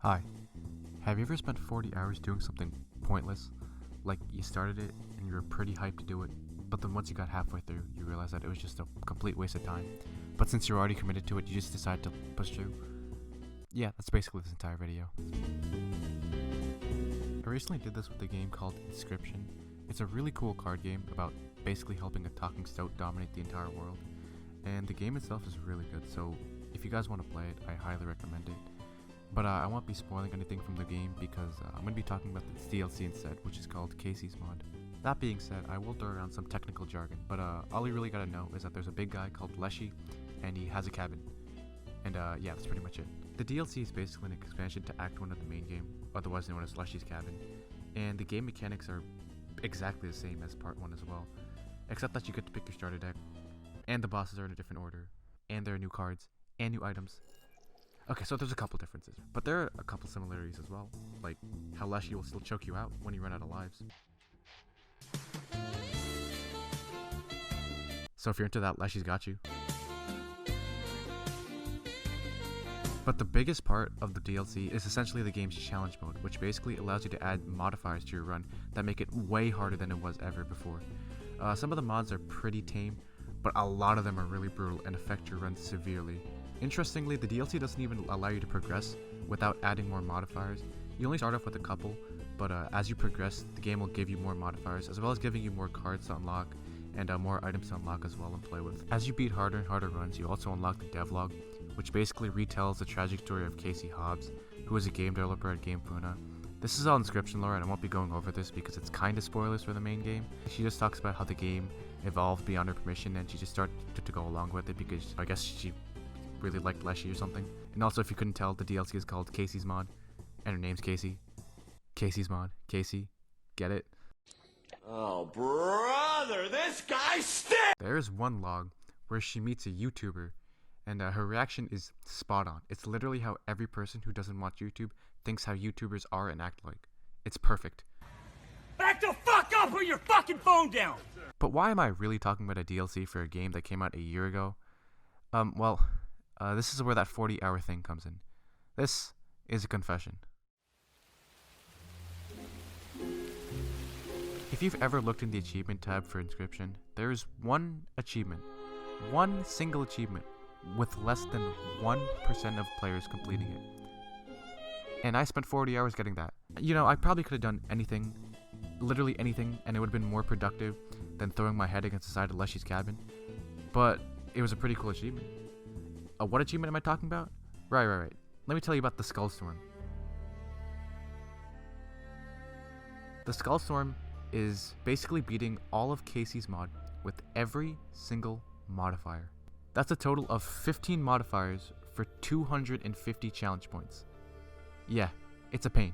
Hi, have you ever spent 40 hours doing something pointless? Like, you started it and you were pretty hyped to do it, but then once you got halfway through, you realized that it was just a complete waste of time. But since you're already committed to it, you just decide to push through. Yeah, that's basically this entire video. I recently did this with a game called Inscryption. It's a really cool card game about basically helping a talking stoat dominate the entire world. And the game itself is really good, so if you guys want to play it, I highly recommend it. But I won't be spoiling anything from the game because I'm going to be talking about the DLC instead, which is called Casey's Mod. That being said, I will throw around some technical jargon, but all you really gotta know is that there's a big guy called Leshy, and he has a cabin. And yeah, that's pretty much it. The DLC is basically an expansion to Act 1 of the main game, otherwise known as Leshy's Cabin, and the game mechanics are exactly the same as Part 1 as well, except that you get to pick your starter deck, and the bosses are in a different order, and there are new cards, and new items. Okay, so there's a couple differences, but there are a couple similarities as well, like how Leshy will still choke you out when you run out of lives. So if you're into that, Leshy's got you. But the biggest part of the DLC is essentially the game's challenge mode, which basically allows you to add modifiers to your run that make it way harder than it was ever before. Some of the mods are pretty tame, but a lot of them are really brutal and affect your run severely. Interestingly, the DLC doesn't even allow you to progress without adding more modifiers. You only start off with a couple, but as you progress, the game will give you more modifiers, as well as giving you more cards to unlock, and more items to unlock as well and play with. As you beat harder and harder runs, you also unlock the devlog, which basically retells the tragic story of Casey Hobbs, who was a game developer at Game Funa. This is all Inscryption lore, and I won't be going over this because it's kinda spoilers for the main game. She just talks about how the game evolved beyond her permission, and she just started to go along with it because I guess she really liked Leshy or something. And also, if you couldn't tell, the DLC is called Casey's Mod, and her name's Casey. Casey's Mod. Casey. Get it? Oh, brother, this guy stinks! There's one log where she meets a YouTuber, and her reaction is spot on. It's literally how every person who doesn't watch YouTube thinks how YouTubers are and act like. It's perfect. Back the fuck up, put your fucking phone down! But why am I really talking about a DLC for a game that came out a year ago? This is where that 40-hour thing comes in. This is a confession. If you've ever looked in the achievement tab for Inscryption, there is one single achievement, with less than 1% of players completing it. And I spent 40 hours getting that. You know, I probably could have done anything, literally anything, and it would have been more productive than throwing my head against the side of Leshy's cabin. But it was a pretty cool achievement. What achievement am I talking about? Right. Let me tell you about the skullstorm. The skullstorm is basically beating all of Casey's mod with every single modifier. That's a total of 15 modifiers for 250 challenge points. Yeah, it's a pain.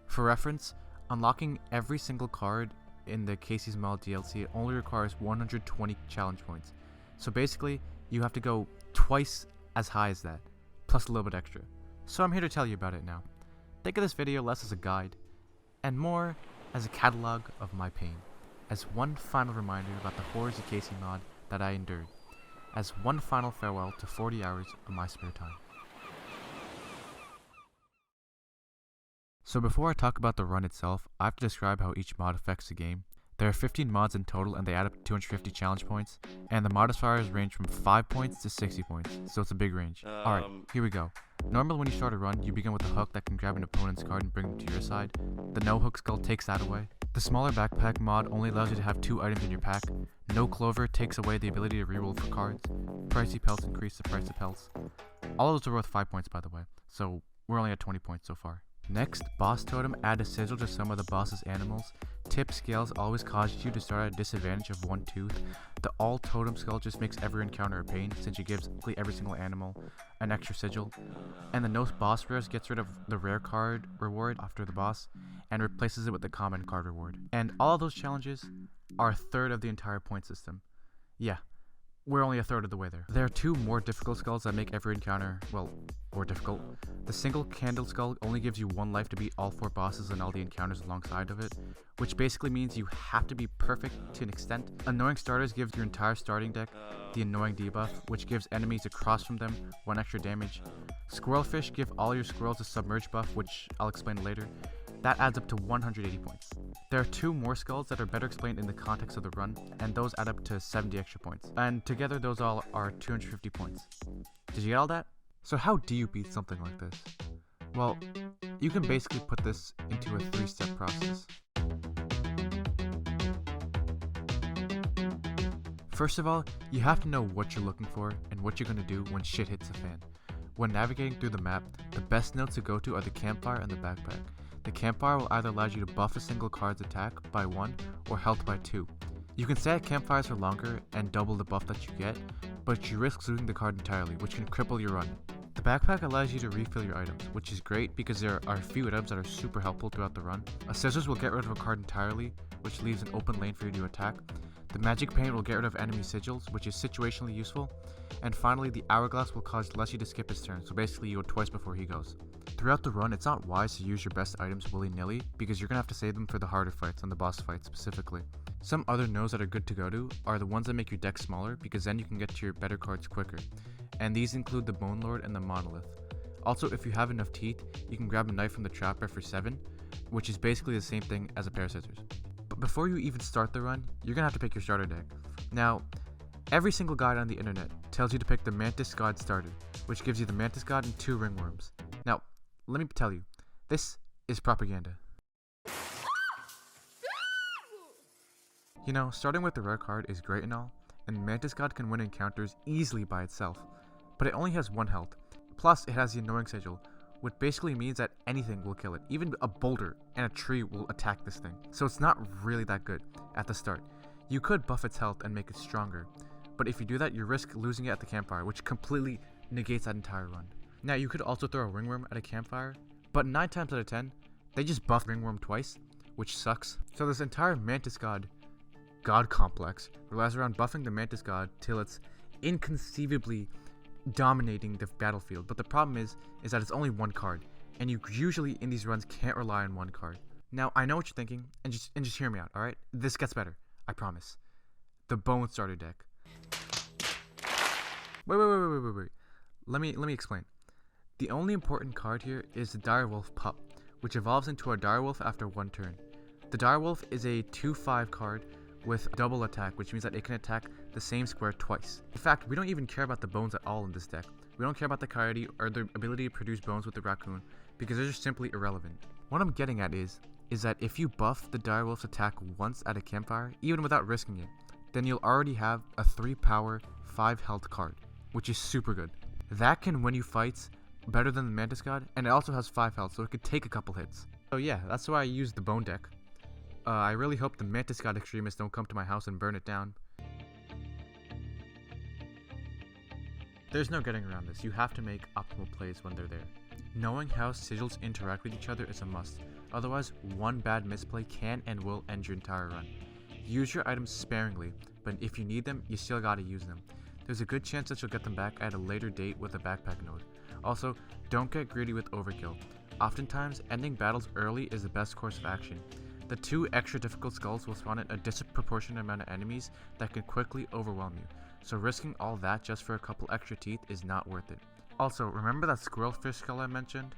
For reference, unlocking every single card in the Casey's mod DLC only requires 120 challenge points. So basically, you have to go twice as high as that, plus a little bit extra. So I'm here to tell you about it now. Think of this video less as a guide, and more as a catalog of my pain, as one final reminder about the horrors of Casey mod that I endured, as one final farewell to 40 hours of my spare time. So before I talk about the run itself, I have to describe how each mod affects the game. There are 15 mods in total, and they add up to 250 challenge points, and the modifiers range from 5 points to 60 points, so it's a big range. Alright, here we go. Normally when you start a run, you begin with a hook that can grab an opponent's card and bring them to your side. The no hook skull takes that away. The smaller backpack mod only allows you to have 2 items in your pack. No clover takes away the ability to reroll for cards. Pricey pelts increase the price of pelts. All of those are worth 5 points, by the way, so we're only at 20 points so far. Next, boss totem add a sigil to some of the boss's animals. Tip scales always cause you to start at a disadvantage of 1 tooth. The all totem skull just makes every encounter a pain, since it gives every single animal an extra sigil. And the no boss rares gets rid of the rare card reward after the boss, and replaces it with the common card reward. And all of those challenges are a third of the entire point system. Yeah, we're only a third of the way there. There are 2 more difficult skulls that make every encounter, well, more difficult. The single candle skull only gives you 1 life to beat all 4 bosses and all the encounters alongside of it, which basically means you have to be perfect to an extent. Annoying starters gives your entire starting deck the annoying debuff, which gives enemies across from them 1 extra damage. Squirrelfish give all your squirrels a submerge buff, which I'll explain later. That adds up to 180 points. There are 2 more skulls that are better explained in the context of the run, and those add up to 70 extra points. And together those all are 250 points. Did you get all that? So how do you beat something like this? Well, you can basically put this into a 3-step process. First of all, you have to know what you're looking for and what you're going to do when shit hits the fan. When navigating through the map, the best notes to go to are the campfire and the backpack. The campfire will either allow you to buff a single card's attack by 1 or health by 2. You can stay at campfires for longer and double the buff that you get, but you risk losing the card entirely, which can cripple your run. The backpack allows you to refill your items, which is great because there are a few items that are super helpful throughout the run. A scissors will get rid of a card entirely, which leaves an open lane for you to attack. The magic paint will get rid of enemy sigils, which is situationally useful. And finally, the hourglass will cause Leshy to skip his turn, so basically you go twice before he goes. Throughout the run, it's not wise to use your best items willy-nilly, because you're going to have to save them for the harder fights and the boss fights specifically. Some other nodes that are good to go to are the ones that make your deck smaller, because then you can get to your better cards quicker. And these include the Bone Lord and the Monolith. Also, if you have enough teeth, you can grab a knife from the trapper for 7, which is basically the same thing as a pair of scissors. But before you even start the run, you're going to have to pick your starter deck. Now, every single guide on the internet tells you to pick the Mantis God starter, which gives you the Mantis God and 2 ringworms. Now, let me tell you, this is propaganda. You know, starting with the rare card is great and all, and Mantis God can win encounters easily by itself, but it only has 1 health. Plus, it has the annoying sigil, which basically means that anything will kill it. Even a boulder and a tree will attack this thing. So it's not really that good at the start. You could buff its health and make it stronger, but if you do that, you risk losing it at the campfire, which completely negates that entire run. Now, you could also throw a ringworm at a campfire, but 9 times out of 10, they just buff ringworm twice, which sucks. So this entire Mantis God complex relies around buffing the Mantis God till it's inconceivably dominating the battlefield. But the problem is that it's only 1 card, and you usually in these runs can't rely on 1 card. Now, I know what you're thinking, and just hear me out, alright? This gets better, I promise. The Bone Starter deck. Wait. Let me explain. The only important card here is the Direwolf Pup, which evolves into a Direwolf after 1 turn. The Direwolf is a 2/5 card with double attack, which means that it can attack the same square twice. In fact, we don't even care about the bones at all in this deck. We don't care about the coyote or the ability to produce bones with the raccoon, because they're just simply irrelevant. What I'm getting at is that if you buff the Direwolf's attack once at a campfire, even without risking it, then you'll already have a 3 power, 5 health card, which is super good. That can win you fights better than the Mantis God, and it also has 5 health, so it could take a couple hits. So yeah, that's why I used the Bone deck. I really hope the Mantis God extremists don't come to my house and burn it down. There's no getting around this. You have to make optimal plays when they're there. Knowing how sigils interact with each other is a must. Otherwise, 1 bad misplay can and will end your entire run. Use your items sparingly, but if you need them, you still gotta use them. There's a good chance that you'll get them back at a later date with a backpack node. Also, don't get greedy with overkill. Oftentimes, ending battles early is the best course of action. The 2 extra difficult skulls will spawn in a disproportionate amount of enemies that can quickly overwhelm you, so risking all that just for a couple extra teeth is not worth it. Also, remember that squirrelfish skull I mentioned?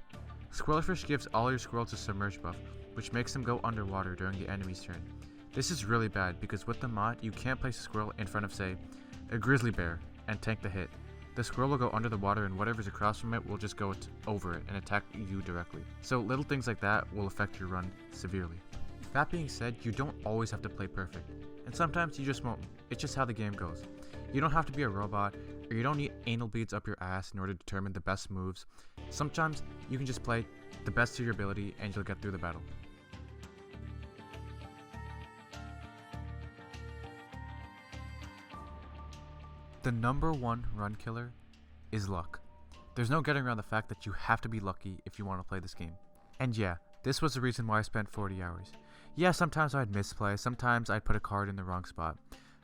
Squirrelfish gives all your squirrels a submerge buff, which makes them go underwater during the enemy's turn. This is really bad because with the mod, you can't place a squirrel in front of, say, a grizzly bear and tank the hit. The squirrel will go under the water and whatever's across from it will just go over it and attack you directly. So little things like that will affect your run severely. That being said, you don't always have to play perfect, and sometimes you just won't. It's just how the game goes. You don't have to be a robot, or you don't need anal beads up your ass in order to determine the best moves. Sometimes you can just play the best of your ability and you'll get through the battle. The number 1 run killer is luck. There's no getting around the fact that you have to be lucky if you want to play this game. And yeah, this was the reason why I spent 40 hours. Yeah, sometimes I'd misplay, sometimes I'd put a card in the wrong spot.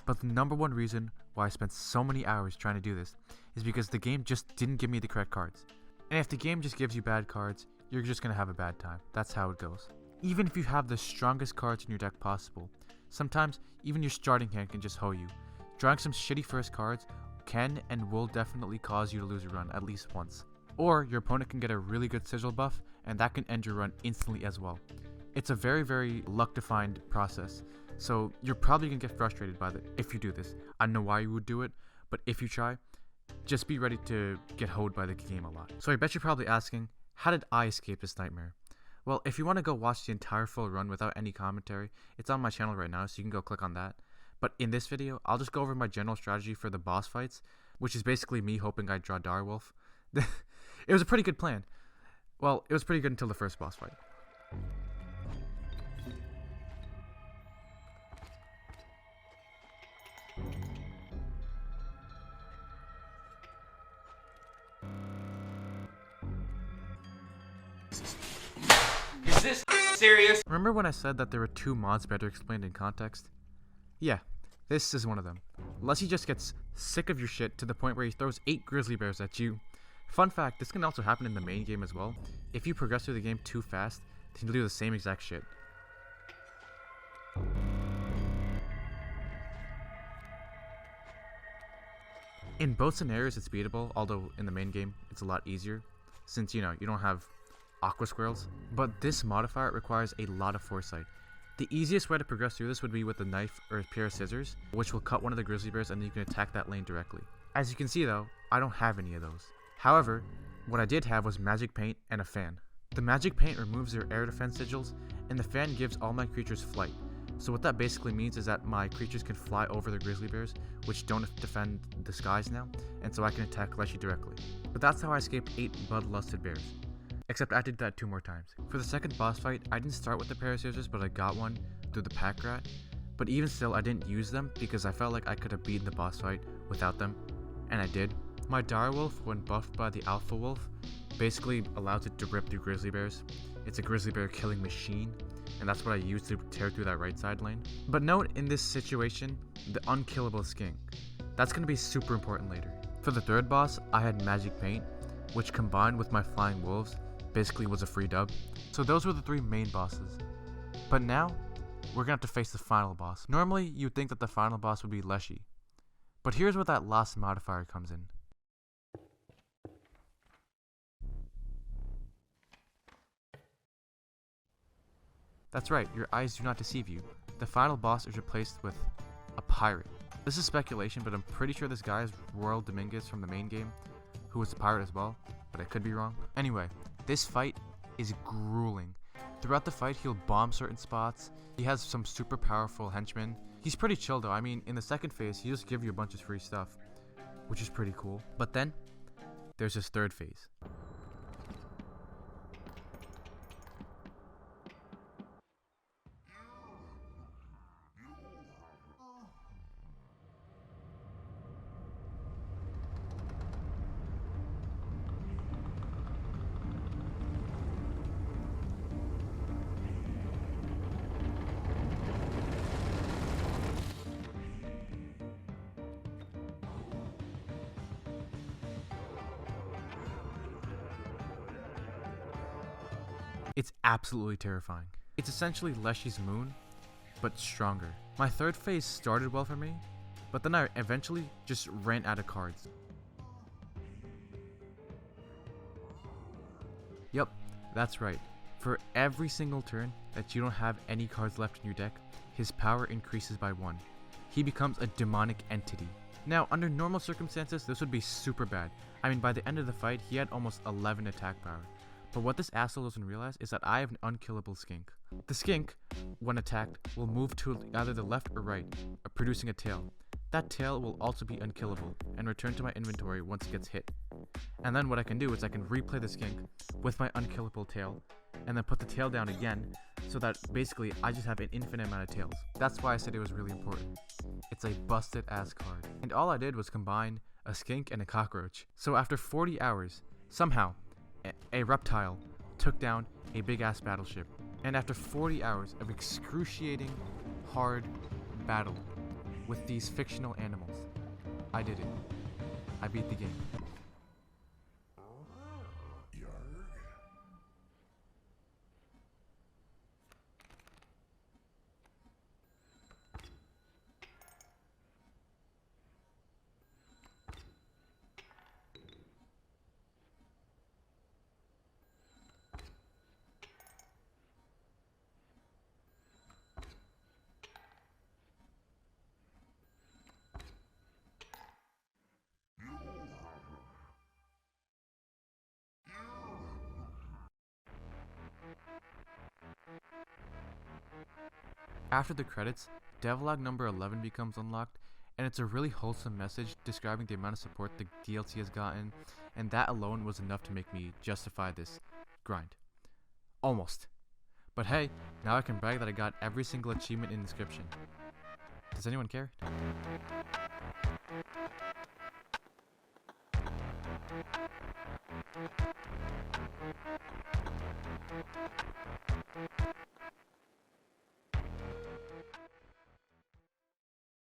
But the number 1 reason why I spent so many hours trying to do this is because the game just didn't give me the correct cards. And if the game just gives you bad cards, you're just gonna have a bad time. That's how it goes. Even if you have the strongest cards in your deck possible, sometimes even your starting hand can just hoe you. Drawing some shitty first cards can and will definitely cause you to lose a run at least once. Or your opponent can get a really good sigil buff, and that can end your run instantly as well. It's a very, very luck-defined process, so you're probably gonna get frustrated by it if you do this. I don't know why you would do it, but if you try, just be ready to get hoed by the game a lot. So I bet you're probably asking, how did I escape this nightmare? Well, if you want to go watch the entire full run without any commentary, it's on my channel right now, so you can go click on that. But in this video, I'll just go over my general strategy for the boss fights, which is basically me hoping I draw Direwolf. It was a pretty good plan. Well, it was pretty good until the first boss fight. Is this serious? Remember when I said that there were 2 mods better explained in context? Yeah, this is one of them. Leshy just gets sick of your shit to the point where he throws 8 grizzly bears at you. Fun fact, this can also happen in the main game as well. If you progress through the game too fast, then you'll do the same exact shit. In both scenarios it's beatable, although in the main game it's a lot easier, since you don't have aqua squirrels. But this modifier requires a lot of foresight. The easiest way to progress through this would be with a knife or a pair of scissors, which will cut one of the grizzly bears and then you can attack that lane directly. As you can see though, I don't have any of those. However, what I did have was magic paint and a fan. The magic paint removes their air defense sigils, and the fan gives all my creatures flight. So what that basically means is that my creatures can fly over the grizzly bears, which don't defend the skies now, and so I can attack Leshy directly. But that's how I escaped 8 bloodlusted bears. Except I did that 2 more times. For the second boss fight, I didn't start with the pair of scissors, but I got one through the pack rat. But even still, I didn't use them because I felt like I could have beaten the boss fight without them, and I did. My direwolf, when buffed by the alpha wolf, basically allows it to rip through grizzly bears. It's a grizzly bear killing machine, and that's what I used to tear through that right side lane. But note in this situation, the unkillable skink. That's going to be super important later. For the third boss, I had magic paint, which combined with my flying wolves, basically was a free dub. So those were the 3 main bosses. But now, we're gonna have to face the final boss. Normally, you'd think that the final boss would be Leshy. But here's where that last modifier comes in. That's right, your eyes do not deceive you. The final boss is replaced with a pirate. This is speculation, but I'm pretty sure this guy is Royal Dominguez from the main game, who was a pirate as well, but I could be wrong. Anyway, this fight is grueling. Throughout the fight, he'll bomb certain spots. He has some super powerful henchmen. He's pretty chill though. I mean, in the second phase, he just give you a bunch of free stuff, which is pretty cool. But then, there's his third phase. It's absolutely terrifying. It's essentially Leshy's moon, but stronger. My third phase started well for me, but then I eventually just ran out of cards. Yep, that's right. For every single turn that you don't have any cards left in your deck, his power increases by 1. He becomes a demonic entity. Now, under normal circumstances, this would be super bad. I mean, by the end of the fight, he had almost 11 attack power. But what this asshole doesn't realize is that I have an unkillable skink. The skink, when attacked, will move to either the left or right, producing a tail. That tail will also be unkillable and return to my inventory once it gets hit. And then what I can do is I can replay the skink with my unkillable tail, and then put the tail down again, so that basically I just have an infinite amount of tails. That's why I said it was really important. It's a busted ass card. And all I did was combine a skink and a cockroach. So after 40 hours, somehow, a reptile took down a big ass battleship. And after 40 hours of excruciating, hard battle with these fictional animals, I did it. I beat the game. After the credits, devlog number 11 becomes unlocked, and it's a really wholesome message describing the amount of support the DLC has gotten, and that alone was enough to make me justify this grind. Almost. But hey, now I can brag that I got every single achievement in Inscryption. Does anyone care?